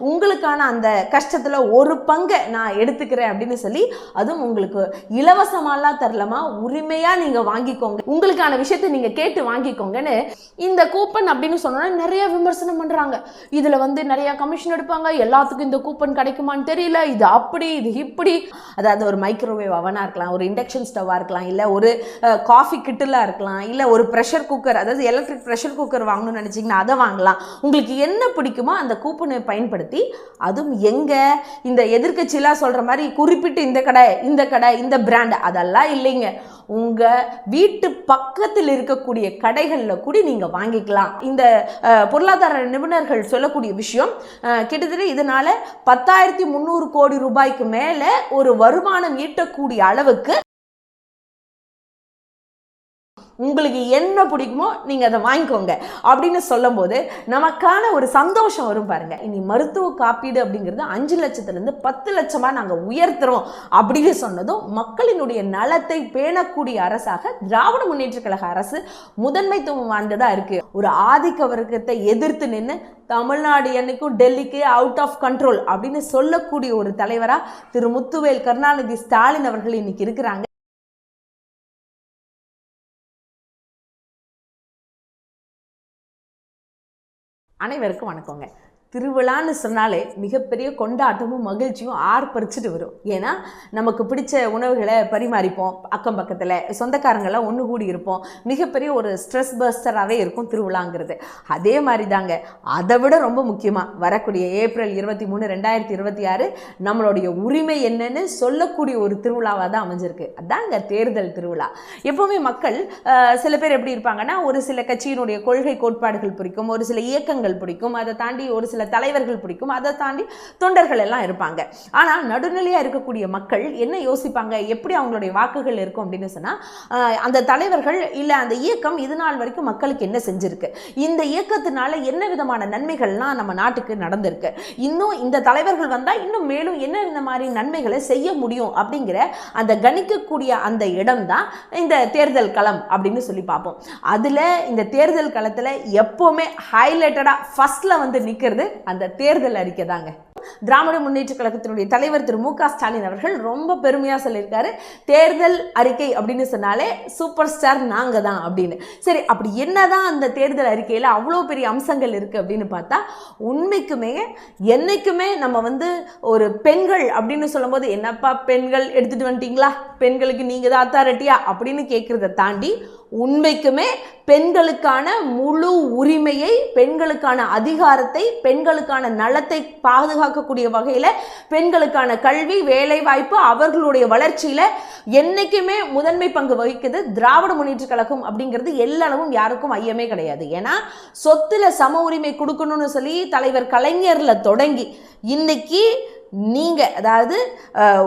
உங்களுக்கான அந்த கஷ்டத்தில் ஒரு பங்கை நான் எடுத்துக்கிறேன் அப்படின்னு சொல்லி, அதுவும் உங்களுக்கு இலவசமாலாம் தரலாமா, உரிமையாக நீங்கள் வாங்கிக்கோங்க, உங்களுக்கான விஷயத்தை நீங்கள் கேட்டு வாங்கிக்கோங்கன்னு இந்த கூப்பன் அப்படின்னு சொன்னோன்னா நிறைய விமர்சனம் பண்ணுறாங்க. இதில் வந்து நிறையா கமிஷன் எடுப்பாங்க, எல்லாத்துக்கும் இந்த கூப்பன் கிடைக்குமான்னு தெரியல, இது அப்படி இது இப்படி. அதாவது ஒரு மைக்ரோவேவ் அவனாக இருக்கலாம், ஒரு இண்டக்ஷன் ஸ்டவ்வாக இருக்கலாம், இல்லை ஒரு காஃபி கிட்டிலாக இருக்கலாம், இல்லை ஒரு ப்ரெஷர் குக்கர், அதாவது எலக்ட்ரிக் ப்ரெஷர் குக்கர் வாங்கணும்னு நினச்சிங்கன்னா அதை வாங்கலாம். உங்களுக்கு என்ன பிடிக்குமோ அந்த கூப்பனை பயன்படுத்தி, அதுவும் எங்கே இந்த எதிர்க்கட்சியெலாம் சொல்கிற மாதிரி குறிப்பிட்டு இந்த கடை இந்த பிராண்ட் அதெல்லாம் இல்லைங்க, உங்கள் வீட்டு பக்கத்தில் இருக்கக்கூடிய கடைகளில் கூட நீங்கள் வாங்கிக்கலாம். இந்த பொருளாதார நிபுணர்கள் சொல்லக்கூடிய விஷயம், கிட்டத்தட்ட இதனால் 10,300 கோடி ரூபாய்க்கு மேலே ஒரு வருமானம் ஈட்டக்கூடிய அளவுக்கு உங்களுக்கு என்ன பிடிக்குமோ நீங்கள் அதை வாங்கிக்கோங்க அப்படின்னு சொல்லும் போது நமக்கான ஒரு சந்தோஷம் வரும் பாருங்க. இனி மருத்துவ காப்பீடு அப்படிங்கிறது 5 லட்சத்திலிருந்து 10 லட்சமாக நாங்கள் உயர்த்துறோம் அப்படின்னு சொன்னதும் மக்களினுடைய நலத்தை பேணக்கூடிய அரசாக திராவிட முன்னேற்ற கழக அரசு முதன்மைத்துவம் வாய்ந்ததாக இருக்கு. ஒரு ஆதிக்க வர்க்கத்தை எதிர்த்து நின்று தமிழ்நாடு என்னைக்கும் டெல்லிக்கு அவுட் ஆஃப் கண்ட்ரோல் அப்படின்னு சொல்லக்கூடிய ஒரு தலைவராக திரு முத்துவேல் கருணாநிதி ஸ்டாலின் அவர்கள் இன்னைக்கு இருக்கிறாங்க. அனைவருக்கும் வணக்கங்க. திருவிழான்னு சொன்னாலே மிகப்பெரிய கொண்டாட்டமும் மகிழ்ச்சியும் ஆர்ப்பரிச்சுட்டு வரும். ஏன்னா நமக்கு பிடிச்ச உணவுகளை பரிமாறிப்போம், அக்கம் பக்கத்தில் சொந்தக்காரங்களாம் ஒன்று கூடி இருப்போம், மிகப்பெரிய ஒரு ஸ்ட்ரெஸ் பஸ்டராகவே இருக்கும் திருவிழாங்கிறது. அதே மாதிரி தாங்க, அதை விட ரொம்ப முக்கியமாக வரக்கூடிய ஏப்ரல் 23, 2026 நம்மளுடைய உரிமை என்னன்னு சொல்லக்கூடிய ஒரு திருவிழாவாக தான் அமைஞ்சிருக்கு. அதாங்க தேர்தல் திருவிழா. எப்போவுமே மக்கள் சில பேர் எப்படி இருப்பாங்கன்னா, ஒரு சில கட்சியினுடைய கொள்கை கோட்பாடுகள் பிடிக்கும், ஒரு சில இயக்கங்கள் பிடிக்கும், அதை தாண்டி ஒரு சில தலைவர்கள் பிடிக்கும், அதை தாண்டி தொண்டர்கள் எல்லாம் இருப்பாங்க. ஆனால் நடுநிலையாக இருக்கக்கூடிய மக்கள் என்ன யோசிப்பாங்க, எப்படி அவங்களுடைய வாக்குகள் இருக்கும் அப்படின்னு சொன்னால், அந்த தலைவர்கள் இல்லை அந்த இயக்கம் இது நாள் வரைக்கும் மக்களுக்கு என்ன செஞ்சிருக்கு, இந்த இயக்கத்தினால என்ன விதமான நன்மைகள்லாம் நம்ம நாட்டுக்கு நடந்திருக்கு, இன்னும் இந்த தலைவர்கள் வந்தால் இன்னும் மேலும் என்ன இந்த மாதிரி நன்மைகளை செய்ய முடியும் அப்படிங்கிற அந்த கணிக்கக்கூடிய அந்த இடம் தான் இந்த தேர்தல் களம் அப்படின்னு சொல்லி பார்ப்போம். அதில் இந்த தேர்தல் களத்தில் எப்போவுமே ஹைலைட்டடாக ஃபர்ஸ்ட்ல வந்து நிற்கிறது அந்த தேர்தல் அறிக்கை தாங்க. திராவிட முன்னேற்ற கழகத்தினுடைய தலைவர் திரு மு க ஸ்டாலின் அவர்கள் ரொம்ப பெருமையாக சொல்லியிருக்காரு, தேர்தல் அறிக்கை அப்படின்னு சொன்னாலே சூப்பர் ஸ்டார் நாங்கள் தான் அப்படின்னு. சரி, அப்படி என்னதான் அந்த தேர்தல் அறிக்கையில் அவ்வளோ பெரிய அம்சங்கள் இருக்குது அப்படின்னு பார்த்தா, உண்மைக்குமே என்னைக்குமே நம்ம வந்து ஒரு பெண்கள் அப்படின்னு சொல்லும்போது, என்னப்பா பெண்கள் எடுத்துகிட்டு வந்துட்டீங்களா, பெண்களுக்கு நீங்கள் தான் அத்தாரிட்டியா அப்படின்னு கேட்குறத தாண்டி, உண்மைக்குமே பெண்களுக்கான முழு உரிமையை, பெண்களுக்கான அதிகாரத்தை, பெண்களுக்கான நலத்தை பாதுகாக்கக்கூடிய வகையில் பெண்களுக்கான கல்வி, வேலை வாய்ப்பு, அவர்களுடைய வளர்ச்சியில் என்னைக்குமே முதன்மை பங்கு வகிக்குது திராவிட முன்னேற்ற கழகம் அப்படிங்கிறது எல்லளவும் யாருக்கும் ஐயமே கிடையாது. ஏன்னா சொத்துல சம உரிமை கொடுக்கணும்னு சொல்லி தலைவர் கலைஞர்ல தொடங்கி இன்னைக்கு நீங்கள், அதாவது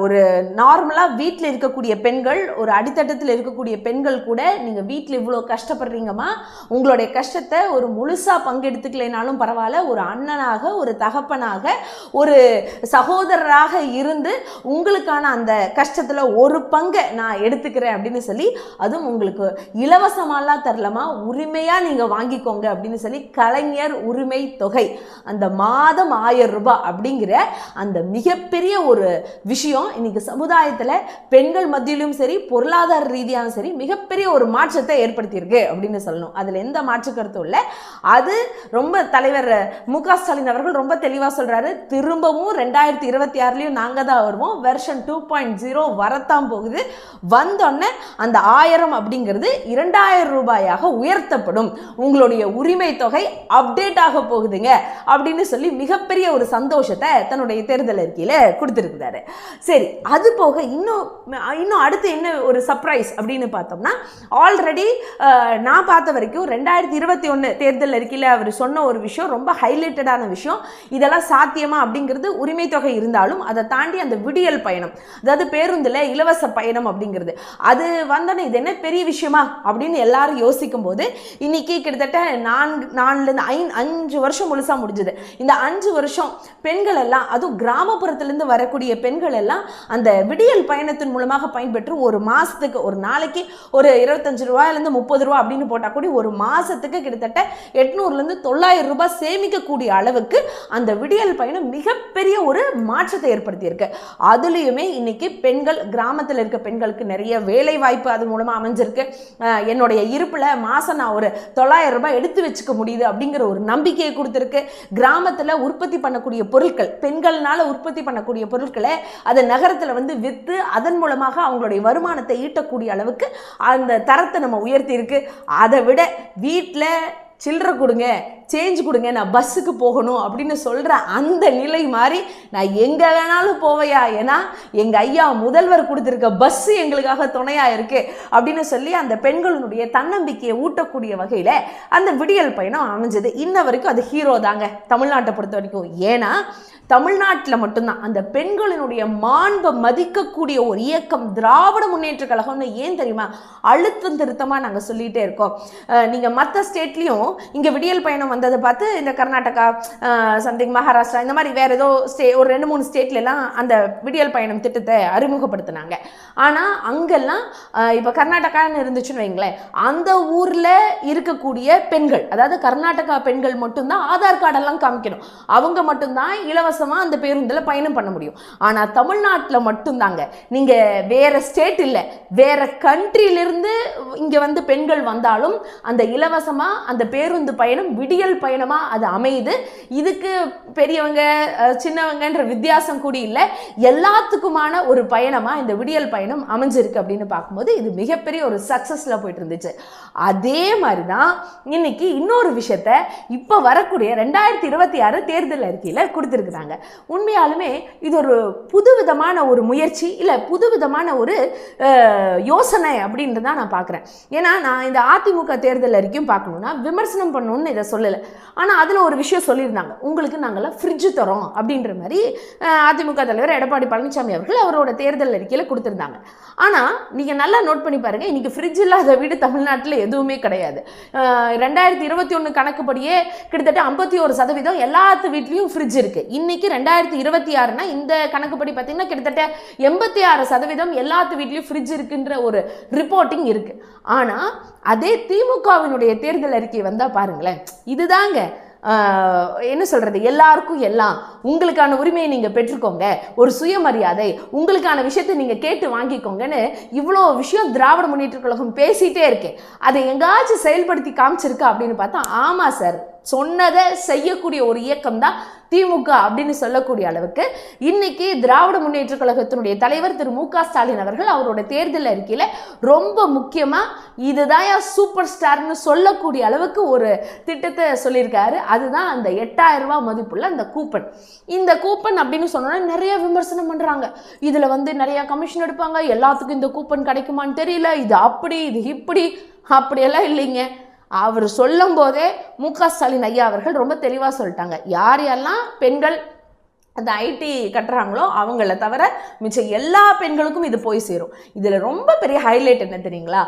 ஒரு நார்மலாக வீட்டில் இருக்கக்கூடிய பெண்கள், ஒரு அடித்தட்டத்தில் இருக்கக்கூடிய பெண்கள் கூட, நீங்கள் வீட்டில் இவ்வளோ கஷ்டப்படுறீங்கம்மா, உங்களுடைய கஷ்டத்தை ஒரு முழுசாக பங்கெடுத்துக்கலைனாலும் பரவாயில்ல, ஒரு அண்ணனாக, ஒரு தகப்பனாக, ஒரு சகோதரராக இருந்து உங்களுக்கான அந்த கஷ்டத்தில் ஒரு பங்கை நான் எடுத்துக்கிறேன் அப்படின்னு சொல்லி, அதுவும் உங்களுக்கு இலவசமாலாம் தரலாமா, உரிமையாக நீங்கள் வாங்கிக்கோங்க அப்படின்னு சொல்லி கலைஞர் உரிமை தொகை, அந்த மாதம் 1000 ரூபாய் அப்படிங்கிற அந்த மிகப்பெரிய ஒரு விஷயம் இன்னைக்கு சமுதாயத்தில் பெண்கள் மத்தியிலும் சரி, பொருளாதார ரீதியாகவும் சரி, மிகப்பெரிய ஒரு மாற்றத்தை ஏற்படுத்தியிருக்கு அப்படின்னு சொல்லணும். அதில் எந்த மாற்று கருத்தும் இல்லை. அது ரொம்ப தலைவர் மு க ஸ்டாலின் அவர்கள் ரொம்ப தெளிவாக சொல்றாரு, திரும்பவும் 2026 நாங்கள் தான் வருவோம், வெர்ஷன் 2.0 வரத்தான் போகுது, வந்தோடனே அந்த 1000 அப்படிங்கிறது 2000 ரூபாயாக உயர்த்தப்படும், உங்களுடைய உரிமை தொகை அப்டேட் ஆக போகுதுங்க அப்படின்னு சொல்லி மிகப்பெரிய ஒரு சந்தோஷத்தை தன்னுடைய தேர்தல் அறிக்கையில கொடுத்திருக்கிறாரு. சரி, அது போக இன்னும் அடுத்து என்ன ஒரு சர்ப்ரைஸ் அப்படின்னு பார்த்தோம்னா, ஆல்ரெடி நான் பார்த்த வரைக்கும் 2021 தேர்தல் அறிக்கையில் அவர் சொன்ன ஒரு விஷயம், ரொம்ப ஹைலைட்டடான விஷயம், இதெல்லாம் சாத்தியமா அப்படிங்கிறது, உரிமை தொகை இருந்தாலும் அதை தாண்டி அந்த விடியல் பயணம், அதாவது பேருந்தில் இலவச பயணம் அப்படிங்கிறது, அது வந்தோடனே இது என்ன பெரிய விஷயமா அப்படின்னு எல்லாரும் யோசிக்கும் போது, இன்னைக்கு கிட்டத்தட்ட 4 5 வருஷம் முழுசா முடிஞ்சது. இந்த 5 வருஷம் பெண்கள் எல்லாம், அதுவும் கிராம கிராமப்புறத்திலிருந்து வரக்கூடிய பெண்கள் எல்லாம் அந்த விடியல் பயணத்தின் மூலமாக பயன்பெற்று ஒரு மாசத்துக்கு, ஒரு நாளைக்கு ஒரு 25 ரூபாயிலிருந்து 30 ரூபா அப்படின்னு போட்டால் கூட ஒரு மாசத்துக்கு கிட்டத்தட்ட 800லேருந்து 900 ரூபாய் சேமிக்கக்கூடிய அளவுக்கு அந்த விடியல் பயணம் மிகப்பெரிய ஒரு மாற்றத்தை ஏற்படுத்தியிருக்கு. அதுலேயுமே இன்னைக்கு பெண்கள், கிராமத்தில் இருக்க பெண்களுக்கு நிறைய வேலை வாய்ப்பு அது மூலமாக அமைஞ்சிருக்கு. என்னுடைய இருப்பில் மாதம் நான் ஒரு 900 ரூபாய் எடுத்து வச்சுக்க முடியுது அப்படிங்கிற ஒரு நம்பிக்கையை கொடுத்துருக்கு. கிராமத்தில் உற்பத்தி பண்ணக்கூடிய பொருட்கள், பெண்கள்னால உற்பத்தி பண்ணக்கூடிய பொருட்களை அதை நகரத்தில் வந்து விற்று அதன் மூலமாக அவங்களுடைய வருமானத்தை ஈட்டக்கூடிய அளவுக்கு அந்த தரத்தை நம்ம உயர்த்தி இருக்கு. அதை விட வீட்டில் சில்லறை கொடுங்க, சேஞ்ச் கொடுங்க, நான் பஸ்ஸுக்கு போகணும் அப்படின்னு சொல்கிற அந்த நிலை மாதிரி நான் எங்கே வேணாலும் போவையா, ஏன்னா எங்கள் ஐயா முதல்வர் கொடுத்துருக்க பஸ்ஸு எங்களுக்காக துணையாக இருக்குது அப்படின்னு சொல்லி அந்த பெண்களுடைய தன்னம்பிக்கையை ஊட்டக்கூடிய வகையில் அந்த விடியல் பயணம் அமைஞ்சது. இன்ன வரைக்கும் அது ஹீரோ தாங்க தமிழ்நாட்டை பொறுத்த வரைக்கும். ஏன்னா தமிழ்நாட்டில் மட்டும்தான் அந்த பெண்களினுடைய மாண்பை மதிக்கக்கூடிய ஒரு இயக்கம் திராவிட முன்னேற்ற கழகம்னு ஏன் தெரியுமா அழுத்தம் திருத்தமாக நாங்கள் சொல்லிகிட்டே இருக்கோம். நீங்கள் மற்ற ஸ்டேட்லேயும் இங்கே விடியல் பயணம் வந்ததை பார்த்து இந்த கர்நாடகா, சம்திங் மகாராஷ்டிரா, இந்த மாதிரி வேறு ஏதோ ஒரு 2-3 ஸ்டேட்லலாம் அந்த விடியல் பயணம் திட்டத்தை அறிமுகப்படுத்தினாங்க. ஆனால் அங்கெல்லாம் இப்போ கர்நாடகான்னு இருந்துச்சுன்னு வைங்களேன், அந்த ஊரில் இருக்கக்கூடிய பெண்கள், அதாவது கர்நாடகா பெண்கள் மட்டும்தான் ஆதார் கார்டெல்லாம் காமிக்கணும், அவங்க மட்டும்தான் இலவசமாக அந்த பேருந்தில் பயணம் பண்ண முடியும். ஆனால் தமிழ்நாட்டில் மட்டும்தாங்க, நீங்கள் வேற ஸ்டேட் இல்லை, வேற கண்ட்ரியிலிருந்து இங்கே வந்து பெண்கள் வந்தாலும் அந்த இலவசமாக அந்த பேருந்து பயணம் விடியல் பயணமாக அது அமையுது. இதுக்கு பெரியவங்க சின்னவங்கன்ற வித்தியாசம் கூட இல்லை, எல்லாத்துக்குமான ஒரு பயணமாக இந்த விடியல் பயணம் அமைஞ்சிருக்கு. அப்படின்னு பார்க்கும்போது இது மிகப்பெரிய ஒரு சக்ஸஸில் போயிட்டு இருந்துச்சு. அதே மாதிரி தான் இன்னைக்கு இன்னொரு விஷயத்த இப்போ வரக்கூடிய 2026 தேர்தல் அறிக்கையில் கொடுத்துருக்குறாங்க. உண்மையாலுமே இது ஒரு புதுவிதமான ஒரு முயற்சி, இல்லை புதுவிதமான ஒரு யோசனை அப்படின்ட்டு தான் நான் பார்க்குறேன். ஏன்னா நான் இந்த அதிமுக தேர்தல் அறிக்கையும் பார்க்கணுன்னா விமர்சனம் பண்ணணும்னு இதை சொல்லலை, ஆனால் அதில் ஒரு விஷயம் சொல்லியிருந்தாங்க, உங்களுக்கு நாங்கள்லாம் ஃப்ரிட்ஜு தரோம் அப்படின்ற மாதிரி அதிமுக தலைவர் எடப்பாடி பழனிசாமி அவர்கள் அவரோட தேர்தல் அறிக்கையில் கொடுத்துருந்தாங்க. ஆனால் நீங்கள் நல்லா நோட் பண்ணி பாருங்கள், இன்றைக்கி ஃப்ரிட்ஜ் இல்லாத வீடு தமிழ்நாட்டில் எதுவுமே கிடையாது. 2021 கணக்குப்படியே கிட்டத்தட்ட 51% எல்லாத்து வீட்லேயும் ஃப்ரிட்ஜ் இருக்குது. இன்னைக்கு 2026னா இந்த கணக்குப்படி பார்த்தீங்கன்னா கிட்டத்தட்ட 86% எல்லாத்து வீட்லேயும் ஃப்ரிட்ஜ் இருக்குன்ற ஒரு ரிப்போர்ட்டிங் இருக்கு. ஆனால் அதே திமுகவினுடைய தேர்தல் அறிக்கை வந்தால் பாருங்களேன், இதுதாங்க என்ன சொல்றது, எல்லாருக்கும் எல்லாம், உங்களுக்கான உரிமையை நீங்க பெற்றுக்கோங்க, ஒரு சுயமரியாதை, உங்களுக்கான விஷயத்தை நீங்க கேட்டு வாங்கிக்கோங்கன்னு இவ்வளோ விஷயம் திராவிட முன்னேற்ற கழகம் பேசிட்டே இருக்கு. அதை எங்காச்சும் செயல்படுத்தி காமிச்சிருக்கா அப்படின்னு பார்த்தா ஆமா சார், சொன்னதை செய்யக்கூடிய ஒரு இயக்கம் தான் திமுக அப்படின்னு சொல்லக்கூடிய அளவுக்கு இன்னைக்கு திராவிட முன்னேற்ற கழகத்தினுடைய தலைவர் திரு மு.க. ஸ்டாலின் அவர்கள் அவரோட தேர்தல் அறிக்கையில் ரொம்ப முக்கியமாக இதுதான் சூப்பர் ஸ்டார்னு சொல்லக்கூடிய அளவுக்கு ஒரு திட்டத்தை சொல்லியிருக்காரு. அதுதான் அந்த 8000 ரூபாய் மதிப்புள்ள அந்த கூப்பன். இந்த கூப்பன் அப்படின்னு சொன்னோன்னா நிறைய விமர்சனம் பண்ணுறாங்க, இதில் வந்து நிறைய கமிஷன் எடுப்பாங்க, எல்லாத்துக்கும் இந்த கூப்பன் கிடைக்குமான்னு தெரியல, இது அப்படி இது இப்படி. அப்படியெல்லாம் இல்லைங்க. அவர் சொல்லும் போதே மு.க. ஸ்டாலின் ஐயா அவர்கள் ரொம்ப தெளிவாக சொல்லிட்டாங்க, யார் யாரெல்லாம் பெண்கள் அந்த ஐடி கட்டுறாங்களோ அவங்கள தவிர மிச்சம் எல்லா பெண்களுக்கும் இது போய் சேரும். இதில் ரொம்ப பெரிய ஹைலைட் என்ன தெரியுங்களா,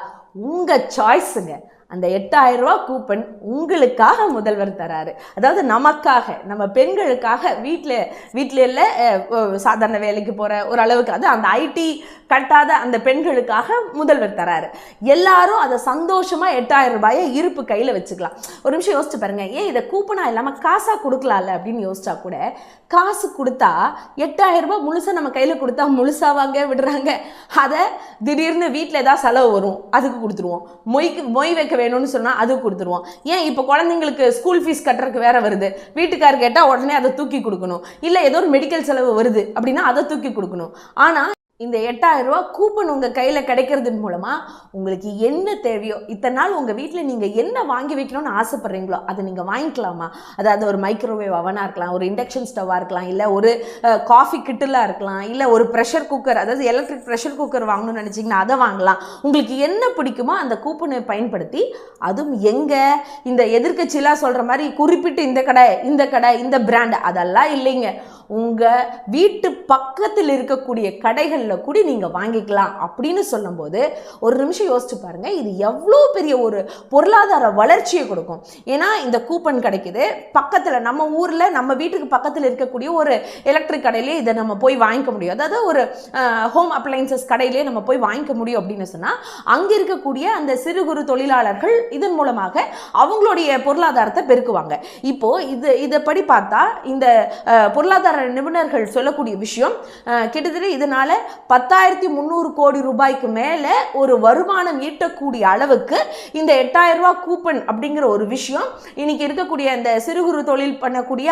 உங்கள் சாய்ஸுங்க. அந்த 8000 ரூபாய் கூப்பன் உங்களுக்காக முதல்வர் தராரு. அதாவது நமக்காக, நம்ம பெண்களுக்காக, வீட்டில் இல்லை சாதாரண வேலைக்கு போகிற ஒரு அளவுக்கு, அது அந்த ஐடி கட்டாத அந்த பெண்களுக்காக முதல்வர் தராரு. எல்லாரும் அதை சந்தோஷமாக 8000 ரூபாயை இருப்பு கையில் வச்சுக்கலாம். ஒரு நிமிஷம் யோசிச்சு பாருங்க, ஏன் இதை கூப்பனாக இல்லாமல் காசாக கொடுக்கலாம்ல அப்படின்னு யோசிச்சா கூட, காசு கொடுத்தா 8000 ரூபாய் முழுசாக நம்ம கையில் கொடுத்தா முழுசாவாங்க விடுறாங்க. அதை திடீர்னு வீட்டில் ஏதாவது செலவு வரும், அதுக்கு கொடுத்துருவோம். மொய் வைக்க வேணும்னு சொன்னால் அதுக்கு கொடுத்துருவோம். ஏன் இப்போ குழந்தைங்களுக்கு ஸ்கூல் ஃபீஸ் கட்டுறதுக்கு வேற வருது, வீட்டுக்கார் கேட்டால் உடனே அதை தூக்கி கொடுக்கணும். இல்லை ஏதோ ஒரு மெடிக்கல் செலவு வருது அப்படின்னா அதை தூக்கி கொடுக்கணும். ஆனால் இந்த 8000 ரூபாய் கூப்பன் உங்கள் கையில் கிடைக்கிறது மூலமாக உங்களுக்கு என்ன தேவையோ, இத்தனை நாள் உங்கள் வீட்டில் நீங்கள் என்ன வாங்கி வைக்கணும்னு ஆசைப்பட்றீங்களோ அதை நீங்கள் வாங்கிக்கலாமா. அதாவது ஒரு மைக்ரோவேவ் அவனாக இருக்கலாம், ஒரு இண்டக்ஷன் ஸ்டவ்வாக இருக்கலாம், இல்லை ஒரு காஃபி கிட்டிலாக இருக்கலாம், இல்லை ஒரு ப்ரெஷர் குக்கர், அதாவது எலக்ட்ரிக் ப்ரெஷர் குக்கர் வாங்கணும்னு நினச்சிங்கன்னா அதை வாங்கலாம். உங்களுக்கு என்ன பிடிக்குமோ அந்த கூப்பனை பயன்படுத்தி, அதுவும் எங்கே இந்த எதிர்க்கட்சியெலாம் சொல்கிற மாதிரி குறிப்பிட்டு இந்த கடை இந்த பிராண்ட் அதெல்லாம் இல்லைங்க. உங்கள் வீட்டு பக்கத்தில் இருக்கக்கூடிய கடைகளில் கூட நீங்கள் வாங்கிக்கலாம் அப்படின்னு சொல்லும்போது ஒரு நிமிஷம் யோசிச்சு பாருங்கள், இது எவ்வளோ பெரிய ஒரு பொருளாதார வளர்ச்சியை கொடுக்கும். ஏன்னா இந்த கூப்பன் கிடைக்குது, பக்கத்தில் நம்ம ஊரில் நம்ம வீட்டுக்கு பக்கத்தில் இருக்கக்கூடிய ஒரு எலக்ட்ரிக் கடையிலே இதை நம்ம போய் வாங்கிக்க முடியும். அதாவது ஒரு ஹோம் அப்ளையன்சஸ் கடையிலே நம்ம போய் வாங்கிக்க முடியும் அப்படின்னு சொன்னால் அங்கே இருக்கக்கூடிய அந்த சிறு குறு தொழிலாளர்கள் இதன் மூலமாக அவங்களுடைய பொருளாதாரத்தை பெருக்குவாங்க. இப்போ இதை படி பார்த்தா இந்த பொருளாதார நிபுணர்கள் சொல்லக்கூடிய விஷயம் கிட்டத்தட்ட இதனால 10,300 கோடி ரூபாய்க்கு மேலே ஒரு வருமானம் ஈட்டக்கூடிய அளவுக்கு இந்த 8,000 ரூபாய் கூப்பன் அப்படிங்கிற ஒரு விஷயம் இன்னைக்கு இருக்கக்கூடிய அந்த சிறு குறு தொழில் பண்ணக்கூடிய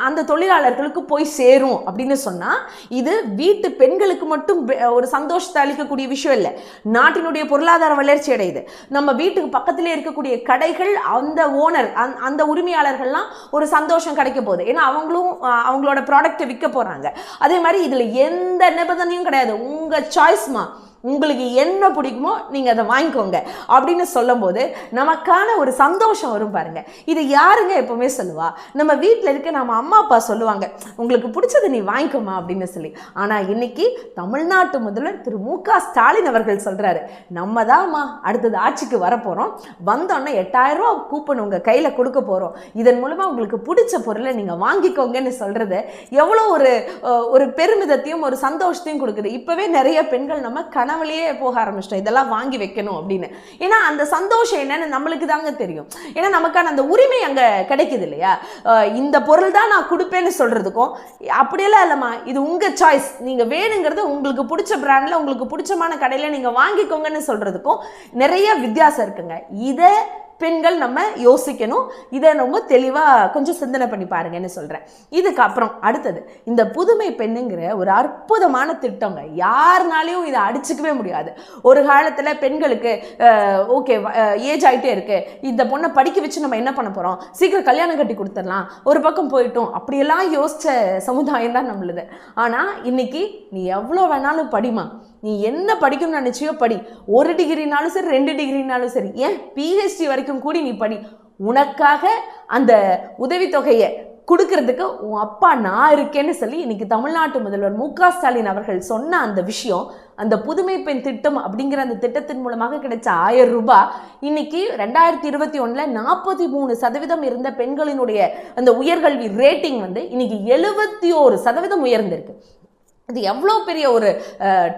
அந்த தொழிலாளர்களுக்கு போய் சேரும் அப்படின்னு சொன்னா இது வீட்டு பெண்களுக்கு மட்டும் ஒரு சந்தோஷத்தை அளிக்கக்கூடிய விஷயம் இல்லை, நாட்டினுடைய பொருளாதார வளர்ச்சி அடையுது. நம்ம வீட்டுக்கு பக்கத்திலே இருக்கக்கூடிய கடைகள் அந்த ஓனர் அந்த உரிமையாளர்கள்லாம் ஒரு சந்தோஷம் கிடைக்க போகுது. ஏன்னா அவங்களும் அவங்களோட ப்ராடக்ட்டை விற்க போறாங்க. அதே மாதிரி இதுல எந்த நிபந்தனையும் கிடையாது, உங்க சாய்ஸ்மா, உங்களுக்கு என்ன பிடிக்குமோ நீங்கள் அதை வாங்கிக்கோங்க அப்படின்னு சொல்லும்போது நமக்கான ஒரு சந்தோஷம் வரும் பாருங்க. இது யாருங்க எப்பவுமே சொல்லுவா? நம்ம வீட்டில் இருக்க நம்ம அம்மா அப்பா சொல்லுவாங்க, உங்களுக்கு பிடிச்சதை நீ வாங்கிக்கோமா அப்படின்னு சொல்லி. ஆனால் இன்னைக்கு தமிழ்நாட்டு முதல்வர் திரு மு.க. ஸ்டாலின் அவர்கள் சொல்றாரு, நம்ம தான்மா அடுத்தது ஆட்சிக்கு வரப்போறோம், வந்தோன்னே 8,000 ரூபா கூப்பன் உங்க கையில கொடுக்க போறோம், இதன் மூலமா உங்களுக்கு பிடிச்ச பொருளை நீங்க வாங்கிக்கோங்கன்னு சொல்றது எவ்வளோ ஒரு பெருமிதத்தையும் ஒரு சந்தோஷத்தையும் கொடுக்குது. இப்பவே நிறைய பெண்கள் நம்ம கனவுலயே போக ஆரம்பிச்சிட்டோம், இதெல்லாம் வாங்கி வைக்கணும் அப்படின்னு. ஏன்னா அந்த சந்தோஷம் என்னன்னு நம்மளுக்கு தாங்க தெரியும். ஏன்னா நமக்கான அந்த உரிமை அங்க கிடைக்குது இல்லையா? இந்த பொருள் தான் நான் கொடுப்பேன்னு சொல்றதுக்கும் அப்படியெல்லாம் இல்லைம்மா, இது உங்க சாய்ஸ், நீங்க வேணுங்கிறது உங்களுக்கு பிடிச்ச பிராண்ட்ல உங்களுக்கு பிடிச்சமான கடையில நீங்க வாங்கிக்கோங்கன்னு சொல்றதுக்கும் நிறைய வித்தியாசம் இருக்குங்க. இதை பெண்கள் நம்ம யோசிக்கணும். இதை ரொம்ப தெளிவாக கொஞ்சம் சிந்தனை பண்ணி பாருங்கன்னு சொல்கிறேன். இதுக்கப்புறம் அடுத்தது இந்த புதுமை பெண்ணுங்கிற ஒரு அற்புதமான திட்டங்க, யாருனாலையும் இதை அடிச்சுக்கவே முடியாது. ஒரு காலத்தில் பெண்களுக்கு ஓகே ஏஜ் ஆகிட்டே இருக்கு, இந்த பொண்ணை படிக்க வச்சு நம்ம என்ன பண்ண போகிறோம், சீக்கிரம் கல்யாணம் கட்டி கொடுத்துடலாம், ஒரு பக்கம் போயிட்டோம் அப்படியெல்லாம் யோசித்த சமுதாயம் தான் நம்மளுது. ஆனால் இன்னைக்கு நீ எவ்வளோ வேணாலும் படிமா, நீ என்ன படிக்கணும்னு நினைச்சியோ படி, 1 டிகிரினாலும் சரி 2 டிகிரினாலும் சரி, ஏன் PhD வரைக்கும் கூடி நீ படி, உனக்காக அந்த உதவித்தொகையை கொடுக்கறதுக்கு உன் அப்பா நான் இருக்கேன்னு சொல்லி இன்னைக்கு தமிழ்நாட்டு முதல்வர் மு.க. ஸ்டாலின் அவர்கள் சொன்ன அந்த விஷயம், அந்த புதுமை பெண் திட்டம் அப்படிங்கிற அந்த திட்டத்தின் மூலமாக கிடைச்ச 1000 ரூபாய் இன்னைக்கு 2021 43% இருந்த பெண்களினுடைய அந்த உயர்கல்வி ரேட்டிங் வந்து இன்னைக்கு 71% உயர்ந்திருக்கு. இது எவ்வளோ பெரிய ஒரு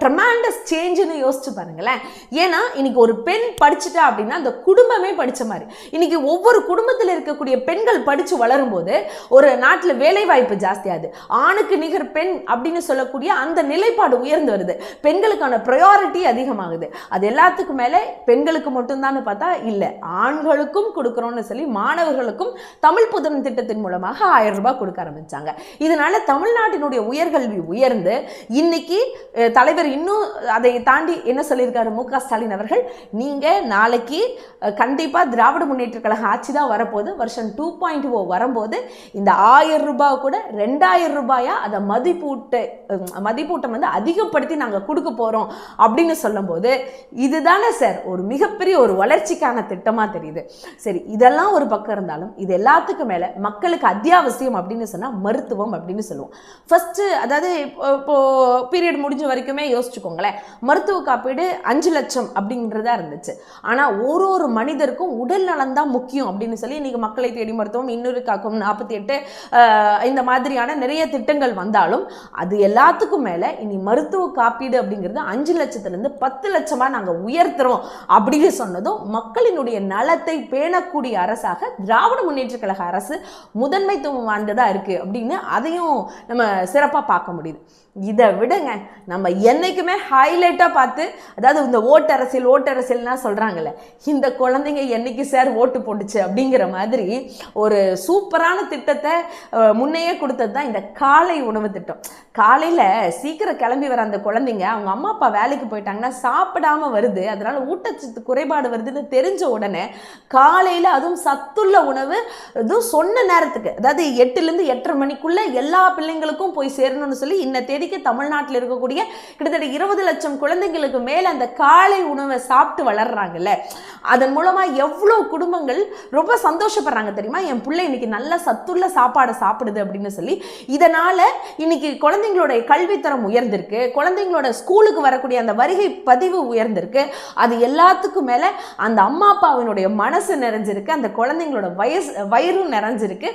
ட்ரமாண்டஸ் சேஞ்சுன்னு யோசிச்சு பாருங்களேன். ஏன்னா இன்னைக்கு ஒரு பெண் படிச்சுட்டா அப்படின்னா அந்த குடும்பமே படித்த மாதிரி. இன்னைக்கு ஒவ்வொரு குடும்பத்தில் இருக்கக்கூடிய பெண்கள் படித்து வளரும்போது ஒரு நாட்டில் வேலை வாய்ப்பு ஜாஸ்தியாகுது, ஆணுக்கு நிகர் பெண் அப்படின்னு சொல்லக்கூடிய அந்த நிலைப்பாடு உயர்ந்து வருது, பெண்களுக்கான ப்ரையாரிட்டி அதிகமாகுது. அது எல்லாத்துக்கும் மேலே பெண்களுக்கு மட்டும்தான் பார்த்தா இல்லை, ஆண்களுக்கும் கொடுக்குறோன்னு சொல்லி மாணவர்களுக்கும் தமிழ் புதுமை திட்டத்தின் மூலமாக 1000 ரூபாய் கொடுக்க ஆரம்பிச்சாங்க. இதனால தமிழ்நாட்டினுடைய உயர்கல்வி உயர்ந்து இன்னைக்கு தலைவர் இன்னும் அதை தாண்டி என்ன சொல்லியிருக்காரு மு.க. ஸ்டாலின் அவர்கள், நீங்க நாளைக்கு கண்டிப்பா திராவிட முன்னேற்ற கழக ஆட்சி தான் வரப்போகுது, வருஷன் 2.0 வரும்போது இந்த 1000 ரூபாய் கூட 2000 ரூபாயா அதை மதிப்பூட்டம் வந்து அதிகப்படுத்தி நாங்கள் கொடுக்க போறோம் அப்படின்னு சொல்லும் போது இதுதானே சார் ஒரு மிகப்பெரிய ஒரு வளர்ச்சிக்கான திட்டமா தெரியுது. சரி, இதெல்லாம் ஒரு பக்கம் இருந்தாலும் இது எல்லாத்துக்கும் மேல மக்களுக்கு அத்தியாவசியம் அப்படின்னு சொன்னா மருத்துவம் அப்படின்னு சொல்லுவோம். ஃபர்ஸ்ட் அதாவது இப்போ பீரியட் முடிஞ்ச வரைக்குமே யோசிச்சுக்கோங்களேன், மருத்துவ காப்பீடு 5 லட்சம் அப்படின்றதா இருந்துச்சு. ஆனால் ஒரு மனிதருக்கும் உடல் நலம் தான் முக்கியம் அப்படின்னு சொல்லி இன்னைக்கு மக்களை தேடி மருத்துவம், இன்னொரு காக்கும் 48 இந்த மாதிரியான நிறைய திட்டங்கள் வந்தாலும் அது எல்லாத்துக்கும் மேலே இனி மருத்துவ காப்பீடு அப்படிங்கிறது 5 லட்சத்திலிருந்து 10 லட்சமா நாங்கள் உயர்த்துறோம் அப்படின்னு சொன்னதும் மக்களினுடைய நலத்தை பேணக்கூடிய அரசாக திராவிட முன்னேற்ற கழக அரசு முதன்மைத்துவம் வாய்ந்ததா இருக்கு அப்படின்னு அதையும் நம்ம சிறப்பாக பார்க்க முடியுது. இதை விடுங்க, நம்ம என்னைக்குமே ஹைலைட்டாக பார்த்து, அதாவது இந்த ஓட்டரசியல்னா சொல்கிறாங்கல்ல, இந்த குழந்தைங்க என்னைக்கு சார் ஓட்டு போட்டுச்சு அப்படிங்கிற மாதிரி ஒரு சூப்பரான திட்டத்தை முன்னையே கொடுத்தது தான் இந்த காலை உணவு திட்டம். காலையில் சீக்கிரம் கிளம்பி வர அந்த குழந்தைங்க அவங்க அம்மா அப்பா வேலைக்கு போயிட்டாங்கன்னா சாப்பிடாம வருது, அதனால ஊட்டச்சத்து குறைபாடு வருதுன்னு தெரிஞ்ச உடனே காலையில் அதுவும் சத்துள்ள உணவு அதுவும் சொன்ன நேரத்துக்கு, அதாவது 8 to 8:30 மணிக்குள்ள எல்லா பிள்ளைங்களுக்கும் போய் சேரணும்னு சொல்லி இன்ன தேதிக்கு தமிழ்நாட்டில் இருக்கக்கூடிய கிட்டத்தட்ட 20 லட்சம் குழந்தைங்களுக்கு மேல அந்த காலை உணவை சாப்பிட்டு வளர்றாங்கல்ல, அதன் மூலமா எவ்வளவு குடும்பங்கள் ரொம்ப சந்தோஷப்படுறாங்க தெரியுமா? என் பிள்ளை இன்னைக்கு நல்ல சத்துள்ள சாப்பாடை சாப்பிடுது அப்படின்னு சொல்லி. இதனால இன்னைக்கு குழந்தைங்களோட கல்வித்தரம் உயர்ந்திருக்கு, குழந்தைங்களோட ஸ்கூலுக்கு வரக்கூடிய அந்த வருகை பதிவு உயர்ந்திருக்கு. அது எல்லாத்துக்கும் மேல அந்த அம்மா அப்பாவினுடைய மனசு நிறைஞ்சிருக்கு, அந்த குழந்தைங்களோட வயிறும் நிறைஞ்சிருக்கு.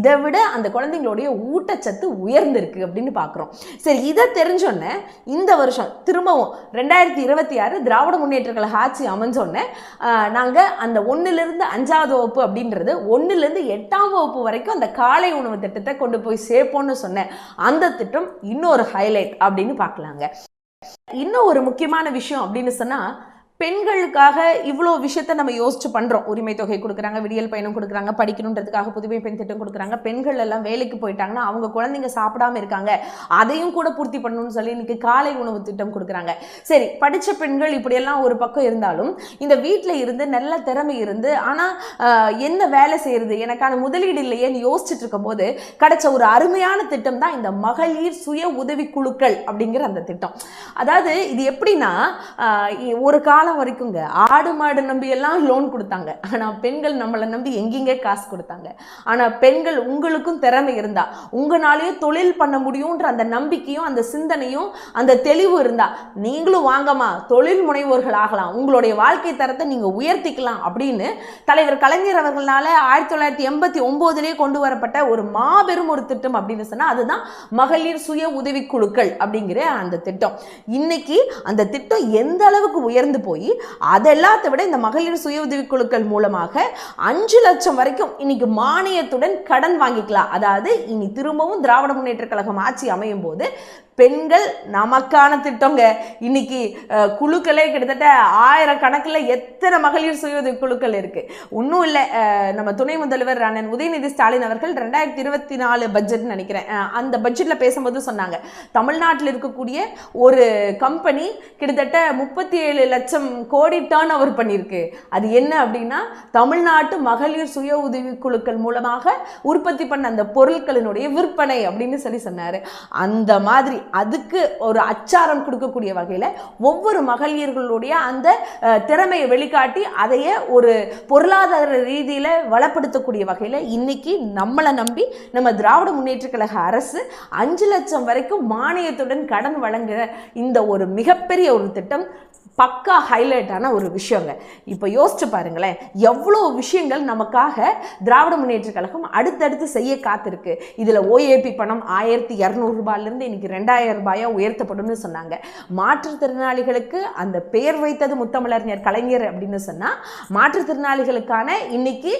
இதை விட அந்த குழந்தைங்களுடைய ஊட்டச்சத்து உயர்ந்திருக்கு அப்படின்னு பார்க்குறோம். சரி, இதை தெரிஞ்சோன்னே இந்த வருஷம் திரும்பவும் 2026 திராவிட முன்னேற்ற கழக ஆட்சி அமைஞ்சோன்னே நாங்கள் அந்த 1லிருந்து 5ஆவது வகுப்பு அப்படின்றது 1லிருந்து 8ஆம் வகுப்பு வரைக்கும் அந்த காலை உணவு திட்டத்தை கொண்டு போய் சேர்ப்போம்னு சொன்னேன். அந்த திட்டம் இன்னொரு ஹைலைட் அப்படின்னு பார்க்கலாங்க. இன்னும் ஒரு முக்கியமான விஷயம் அப்படின்னு சொன்னால், பெண்களுக்காக இவ்வளோ விஷயத்த நம்ம யோசிச்சு பண்ணுறோம். உரிமை தொகை கொடுக்குறாங்க, விடியல் பயணம் கொடுக்குறாங்க, படிக்கணுன்றதுக்காக புதுமை பெண் திட்டம் கொடுக்குறாங்க. பெண்கள் எல்லாம் வேலைக்கு போயிட்டாங்கன்னா அவங்க குழந்தைங்க சாப்பிடாம இருக்காங்க, அதையும் கூட பூர்த்தி பண்ணணும்னு சொல்லி இன்னைக்கு காலை உணவு திட்டம் கொடுக்குறாங்க. சரி, படித்த பெண்கள் இப்படியெல்லாம் ஒரு பக்கம் இருந்தாலும் இந்த வீட்டில் இருந்து நல்ல திறமை இருந்து ஆனால் என்ன வேலை செய்யறது, எனக்கான முதலீடு இல்லையேன்னு யோசிச்சுட்டு இருக்கும் போது கிடைச்ச ஒரு அருமையான திட்டம் தான் இந்த மகளிர் சுய உதவி குழுக்கள் அப்படிங்கிற அந்த திட்டம். அதாவது இது எப்படின்னா, ஒரு காலம் வரைக்குங்க ஆடு மாடு நம்பி எல்லாம் லோன் கொடுத்தாங்க. ஆனா பெண்கள் நம்மளை நம்பி எங்கெங்க காசு கொடுத்தாங்க. ஆனா பெண்கள் உங்களுக்கும் திறமை இருந்தா உங்களாலேயே தொழில் பண்ண முடியும்ன்ற அந்த நம்பிக்கையும் அந்த சிந்தனையும் அந்த தெளிவு இருந்தா நீங்களும் வாங்கம்மா தொழில் முனைவோர்கள் ஆகலாம், உங்களுடைய வாழ்க்கை தரத்தை நீங்க உயர்த்திக்கலாம் அப்படின்னு தலைவர் கலைஞர் அவர்களால 1989 கொண்டு வரப்பட்ட ஒரு மாபெரும் ஒரு திட்டம் அப்படின்னு சொன்னா அதுதான் மகளிர் சுய உதவி குழுக்கள் அப்படிங்கிற அந்த திட்டம். இன்னைக்கு அந்த திட்டம் எந்த அளவுக்கு உயர்ந்து போய் அதெல்லாத்தை விட இந்த மகளிர் சுய உதவி குழுக்கள் மூலமாக 5 லட்சம் வரைக்கும் இன்னைக்கு மானியத்துடன் கடன் வாங்கிக்கலாம். அதாவது இனி திரும்பவும் திராவிட முன்னேற்ற கழகம் ஆட்சி அமையும் போது பெண்கள் நமக்கான திட்டங்க. இன்னைக்கு குழுக்களே கிட்டத்தட்ட 1000 கணக்கில் எத்தனை மகளிர் சுய உதவி குழுக்கள் இருக்கு. ஒன்றும் இல்லை, நம்ம துணை முதல்வர் அண்ணன் உதயநிதி ஸ்டாலின் அவர்கள் 2024 பட்ஜெட் நினைக்கிறேன், அந்த பட்ஜெட்ல பேசும்போது சொன்னாங்க, தமிழ்நாட்டில் இருக்கக்கூடிய ஒரு கம்பெனி கிட்டத்தட்ட 37 லட்சம் கோடி டர்ன் ஓவர் பண்ணியிருக்கு. அது என்ன அப்படின்னா தமிழ்நாட்டு மகளிர் சுய உதவி குழுக்கள் மூலமாக உற்பத்தி பண்ண அந்த பொருட்களினுடைய விற்பனை அப்படின்னு சொல்லி சொன்னாரு. அந்த மாதிரி அதுக்கு ஒரு அச்சாரம் கொடுக்கக்கூடிய வகையில் ஒவ்வொரு மகளிர்களுடைய அந்த திறமையை வெளிக்காட்டி அதையே ஒரு பொருளாதார ரீதியில் வளப்படுத்தக்கூடிய வகையில் இன்னைக்கு நம்மளை நம்பி நம்ம திராவிட முன்னேற்ற கழக அரசு 5 லட்சம் வரைக்கும் மானியத்துடன் கடன் வழங்குற இந்த ஒரு மிகப்பெரிய ஒரு திட்டம் பக்கா ஹைலைட்டான ஒரு விஷயங்க. இப்போ யோசிச்சு பாருங்களேன், எவ்வளோ விஷயங்கள் நமக்காக திராவிட முன்னேற்ற கழகம் அடுத்தடுத்து செய்ய காத்திருக்கு. இதில் ஓஏபி பணம் 1200 ரூபாயிலிருந்து இன்னைக்கு 2000 ரூபாயா உயர்த்தப்படும்னு சொன்னாங்க. மாற்றுத்திறனாளிகளுக்கு அந்த பெயர் வைத்தது முத்தமிழறிஞர் கலைஞர் அப்படின்னு சொன்னால் மாற்றுத்திறனாளிகளுக்கான இன்னைக்கு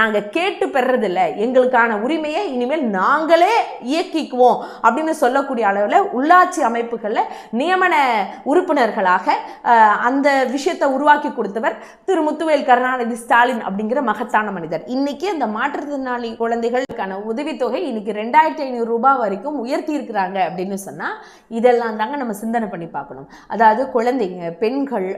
நாங்கள் கேட்டு பெறதில்லை, எங்களுக்கான உரிமையை இனிமேல் நாங்களே இயக்கிக்குவோம் அப்படின்னு சொல்லக்கூடிய அளவில் உள்ளாட்சி அமைப்புகளில் நியமன உறுப்பினர்களாக அந்த விஷயத்தை உருவாக்கி கொடுத்தவர் திரு முத்துவேல் கருணாநிதி ஸ்டாலின் அப்படிங்கிற மகத்தான மனிதர். இன்னைக்கு அந்த மாற்றுத்திறனாளி குழந்தைகளுக்கான உதவித்தொகை இன்னைக்கு 2500 ரூபாய் வரைக்கும் உயர்த்தி இருக்கிறாங்க அப்படின்னு சொன்னா இதெல்லாம் தாங்க நம்ம சிந்தனை பண்ணி பார்க்கணும். அதாவது குழந்தைங்க, பெண்கள்,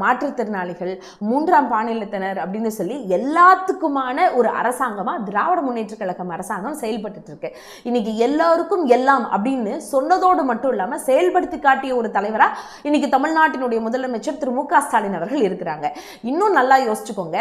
மாற்றுத்திறனாளிகள், 3ஆம் பாலினத்தினர் அப்படின்னு சொல்லி எல்லாத்துக்குமான ஒரு அரசாங்கமா திராவிட முன்னேற்ற கழகம் அரசாங்கம் செயல்பட்டு இருக்கு. இன்னைக்கு எல்லாருக்கும் எல்லாம் அப்படின்னு சொன்னதோடு மட்டும் இல்லாம செயல்படுத்தி காட்டிய ஒரு தலைவரா இன்னைக்கு தமிழ்நாட்டினுடைய முதலமைச்சர் திரு மு.க. ஸ்டாலின் அவர்கள் இருக்கிறாங்க. இன்னும் நல்லா யோசிச்சுக்கோங்க,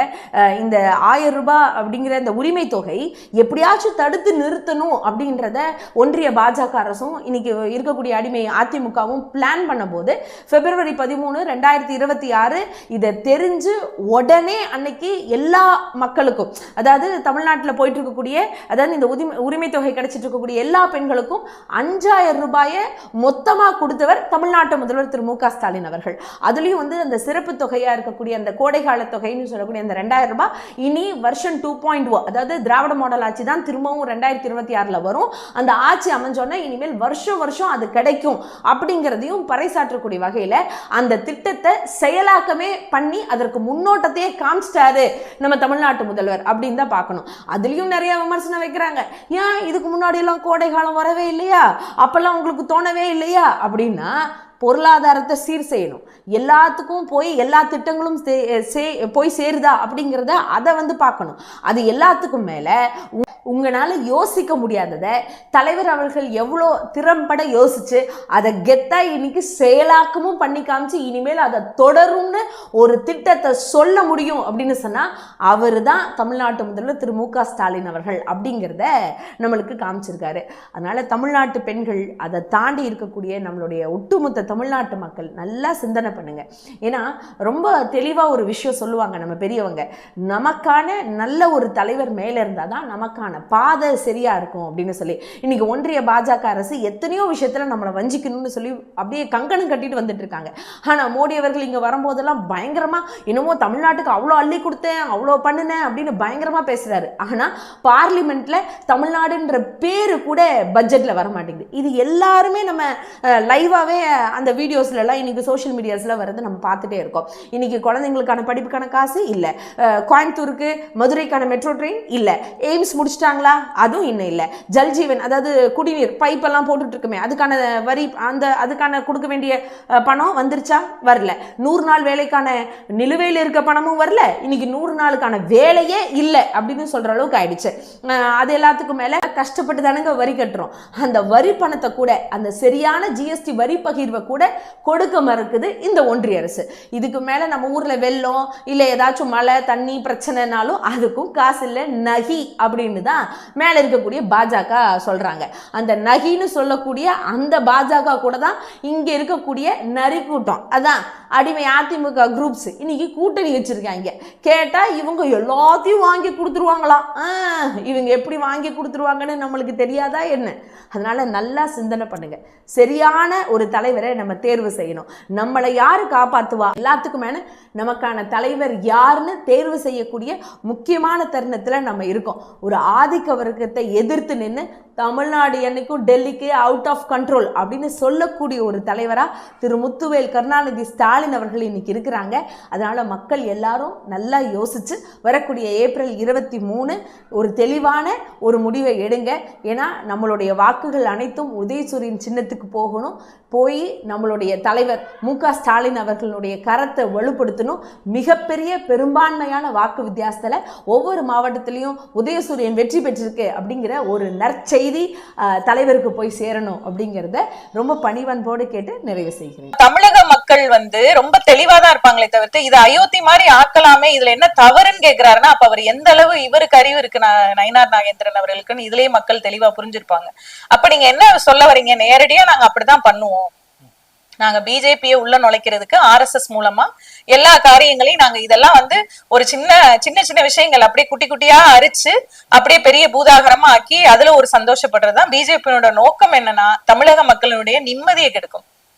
இந்த 1000 ரூபாய் அப்படிங்கிற இந்த உரிமை தொகை எப்படியாச்சும் தடுத்து நிறுத்தணும் அப்படின்றத ஒன்றிய பாஜக அரசும் இன்னைக்கு இருக்கக்கூடிய அடிமை அதிமுகவும் பிளான் பண்ண போது February 13, 2026 இதை தெரிஞ்சு உடனே அன்னைக்கு எல்லா மக்களுக்கும், அதாவது தமிழ்நாட்டில் போயிட்டு இருக்கக்கூடிய, அதாவது இந்த உரிமை தொகை கிடைச்சிட்டு இருக்கக்கூடிய எல்லா பெண்களுக்கும் 5000 ரூபாயை மொத்தமாக கொடுத்தவர் தமிழ்நாட்டு முதல்வர் திரு மு.க. ஸ்டாலின் அவர்கள். அதுலேயும் வந்து அந்த சிறப்பு தொகையாக இருக்கக்கூடிய அந்த கோடைகால தொகைன்னு சொல்லக்கூடிய அந்த 2000 ரூபாய் இனி வெர்ஷன் 2.0, அதாவது திராவிட மாடல் ஆட்சி தான் திரும்பவும் 2026 வரும். அந்த ஆட்சி அமைஞ்சோன்னா இனிமேல் வருஷம் வருஷம் அது கிடைக்கும் அப்படிங்கிறதையும் பறைசாற்றக்கூடிய வகையில் அந்த திட்டத்தை செயலாக்கமே பண்ணி அதற்கு முன்னோட்டத்தையே காமிச்சிட்டாரு நம்ம தமிழ்நாட்டு முதல்வர் அப்படின்னு தான் பார்க்கணும். அதுலேயும் நிறைய விமர்சனம் வைக்கிறாங்க. ஏன் இதுக்கு முன்னாடி எல்லாம் கோடை காலம் வரவே இல்லையா, அப்பெல்லாம் உங்களுக்கு தோணவே இல்லையா அப்படின்னா பொருளாதாரத்தை சீர் செய்யணும். எல்லாத்துக்கும் போய் எல்லா திட்டங்களும் போய் சேருதா அப்படிங்கிறத அதை வந்து பார்க்கணும். அது எல்லாத்துக்கும் மேலே உங்களால் யோசிக்க முடியாததை தலைவர் அவர்கள் எவ்வளோ திறம்பட யோசிச்சு அதை கெத்தா இன்னைக்கு செயலாக்கமும் பண்ணி காமிச்சு இனிமேல் அதை தொடரும்னு ஒரு திட்டத்தை சொல்ல முடியும் அப்படின்னு சொன்னால் அவர் தான் தமிழ்நாட்டு முதல்வர் திரு மு க ஸ்டாலின் அவர்கள் அப்படிங்கிறத நம்மளுக்கு காமிச்சிருக்காரு. அதனால் தமிழ்நாட்டு பெண்கள், அதை தாண்டி இருக்கக்கூடிய நம்மளுடைய ஒட்டுமொத்த தமிழ்நாட்டு மக்கள் நல்லா சிந்தனை பண்ணுங்க. ஏன்னா ரொம்ப தெளிவாக ஒரு விஷயம் சொல்லுவாங்க நம்ம பெரியவங்க, நமக்கான நல்ல ஒரு தலைவர் மேலே இருந்தால் தான் நமக்கான பாதை சரியா இருக்கும் அப்படின்னு சொல்லி. இன்னைக்கு ஒன்றிய பாஜக அரசு எத்தனையோ விஷயத்துல நம்மளை வஞ்சிக்கணும்னு சொல்லி அப்படியே கங்கணம் கட்டிட்டு வந்துட்டு இருக்காங்க. ஆனா மோடி அவர்கள் இங்க வரும்போதெல்லாம் பயங்கரமா என்னமோ தமிழ்நாட்டுக்கு அவ்வளோ அள்ளி கொடுத்தேன், அவ்வளோ பண்ணினேன் அப்படின்னு பயங்கரமா பேசுறாரு. ஆனா பார்லிமெண்ட்ல தமிழ்நாடுன்ற பேரு கூட பட்ஜெட்ல வர மாட்டேங்குது. இது எல்லாருமே நம்ம லைவாவே அந்த வீடியோஸ்ல எல்லாம் இன்னைக்கு சோஷியல் மீடியாஸ்ல வரது நம்ம பார்த்துட்டே இருக்கோம். இன்னைக்கு குழந்தைங்களுக்கான படிப்புக்கான காசு இல்லை, கோயம்புத்தூருக்கு மதுரைக்கான மெட்ரோ ட்ரெயின் இல்லை, எய்ம்ஸ் முடிச்சுட்டாங்களா அதுவும் இன்னும் இல்லை, ஜல்ஜீவன் அதாவது குடிநீர் பைப்பெல்லாம் போட்டுட்டு இருக்குமே அதுக்கான வரி அதுக்கான கொடுக்க வேண்டிய பணம் வந்துருச்சா? வரல. 100 நாள் வேலைக்கான நிலுவையில் இருக்க பணமும் வரல. இன்னைக்கு 100 நாளுக்கான வேலையே இல்லை அப்படின்னு சொல்ற அளவுக்கு ஆயிடுச்சு. அது எல்லாத்துக்கும் மேல கஷ்டப்பட்டு தானுங்க வரி கட்டுறோம். அந்த வரி பணத்தை கூட, அந்த சரியான ஜிஎஸ்டி வரி பகிர்வை கூட கொடுக்க மறுக்குது இந்த ஒன்றிய அரசு. இதுக்கு மேல நம்ம ஊர்ல வெள்ளம் இல்லை ஏதாச்சும் மழை தண்ணி பிரச்சனைனாலும் அதுக்கும் காசு இல்லை, நகி அப்படின்னு தான் மேல இருக்கக்கூடிய பாஜக சொல்றாங்க. அந்த நகின்னு சொல்லக்கூடிய அந்த பாஜக கூட தான் இங்க இருக்கக்கூடிய நரி கூட்டம், அதான் அடிமை அதிமுக குரூப்ஸ் இன்னைக்கு கூட்டணி வச்சிருக்காங்க. கேட்டா இவங்க எல்லாத்தையும் வாங்கி கொடுத்துருவாங்களாம். இவங்க எப்படி வாங்கி கொடுத்துருவாங்கன்னு நம்மளுக்கு தெரியாதா என்ன? அதனால நல்லா சிந்தனை பண்ணுங்க. சரியான ஒரு தலைவரை நம்ம தேர்வு செய்யணும். நம்மளை யாரு காப்பாத்துவா? எல்லாத்துக்கும் மேல நமக்கான தலைவர் யாருன்னு தேர்வு செய்யக்கூடிய முக்கியமான தருணத்துல நம்ம இருக்கோம். ஒரு ஆதிக்க வர்க்கத்தை எதிர்த்து நின்று தமிழ்நாடு என்னைக்கும் டெல்லிக்கு அவுட் ஆஃப் கண்ட்ரோல் அப்படின்னு சொல்லக்கூடிய ஒரு தலைவரா திரு முத்துவேல் கருணாநிதி ஸ்டாலின் அவர்கள் இன்னைக்கு இருக்கிறாங்க. அதனால மக்கள் எல்லாரும் நல்லா யோசிச்சு வரக்கூடிய ஏப்ரல் 23 ஒரு தெளிவான ஒரு முடிவை எடுங்க. ஏன்னா நம்மளுடைய வாக்குகள் அனைத்தும் உதயசூரியன் சின்னத்துக்கு போகணும். போய் நம்மளுடைய தலைவர் மு க ஸ்டாலின் அவர்களுடைய கரத்தை வலுப்படுத்தணும். மிகப்பெரிய பெரும்பான்மையான வாக்கு வித்தியாசத்தில் ஒவ்வொரு மாவட்டத்திலையும் உதயசூரியன் வெற்றி பெற்றிருக்கு அப்படிங்கிற ஒரு நற்செய்தி தலைவருக்கு போய் சேரணும் அப்படிங்கிறத ரொம்ப பணிவன்போடு கேட்டு நிறைவு செய்கிறேன். தமிழக மக்கள் ரொம்ப தெளிவா தான் இருப்பாங்களே தவிர்த்து இதை அயோத்தி மாதிரி ஆக்கலாமே, இதுல என்ன தவறுன்னு கேக்குறாருன்னா அப்ப அவர் எந்த அளவு இவருக்கு அறிவு இருக்கு நயினார் நாகேந்திரன் அவர்களுக்குன்னு இதுலயே மக்கள் தெளிவா புரிஞ்சிருப்பாங்க. அப்ப நீங்க என்ன சொல்ல வரீங்க? நேரடியா நாங்க அப்படிதான் பண்ணுவோம், நாங்க பிஜேபியை உள்ள நுழைக்கிறதுக்கு RSS மூலமா எல்லா காரியங்களையும் நாங்க இதெல்லாம் ஒரு சின்ன சின்ன விஷயங்கள் அப்படியே குட்டி குட்டியா அரிச்சு அப்படியே பெரிய பூதாகரமா ஆக்கி அதுல ஒரு சந்தோஷப்படுறதுதான் பிஜேபியோட நோக்கம். என்னன்னா தமிழக மக்களுடைய நிம்மதியை கெடுக்கும்.